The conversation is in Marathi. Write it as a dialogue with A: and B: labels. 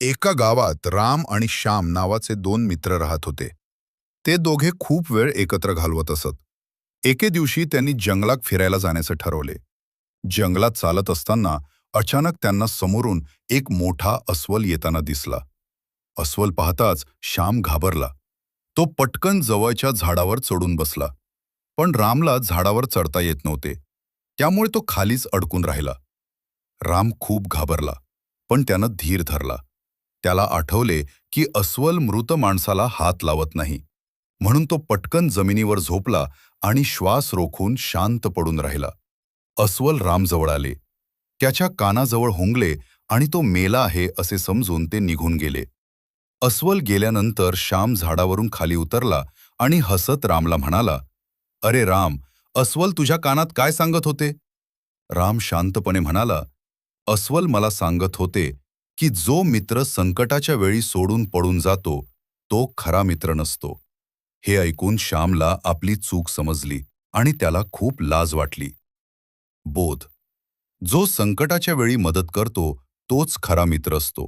A: एका गावात राम आणि श्याम नावाचे दोन मित्र राहत होते. ते दोघे खूप वेळ एकत्र घालवत असत. एके दिवशी त्यांनी जंगलात फिरायला जाण्याचे ठरवले. जंगलात चालत असताना अचानक त्यांना समोरून एक मोठा अस्वल येताना दिसला. अस्वल पाहताच श्याम घाबरला. तो पटकन जवळच्या झाडावर चढून बसला. पण रामला झाडावर चढता येत नव्हते. त्यामुळे तो खालीच अडकून राहिला. राम खूप घाबरला, पण त्यानं धीर धरला. त्याला आठवले की अस्वल मृत माणसाला हात लावत नाही. म्हणून तो पटकन जमिनीवर झोपला आणि श्वास रोखून शांत पडून राहिला. अस्वल रामजवळ आले. त्याच्या कानाजवळ हुंगले आणि तो मेला आहे असे समजून ते निघून गेले. अस्वल गेल्यानंतर श्याम झाडावरून खाली उतरला आणि हसत रामला म्हणाला, "अरे राम, अस्वल तुझ्या कानात काय सांगत होते?" राम शांतपणे म्हणाला, "अस्वल मला सांगत होते की जो मित्र संकटाच्या वेळी सोडून पडून जातो, तो खरा मित्र नसतो." हे ऐकून श्यामला आपली चूक समजली आणि त्याला खूप लाज वाटली. बोध: जो संकटाच्या वेळी मदत करतो, तोच खरा मित्र असतो.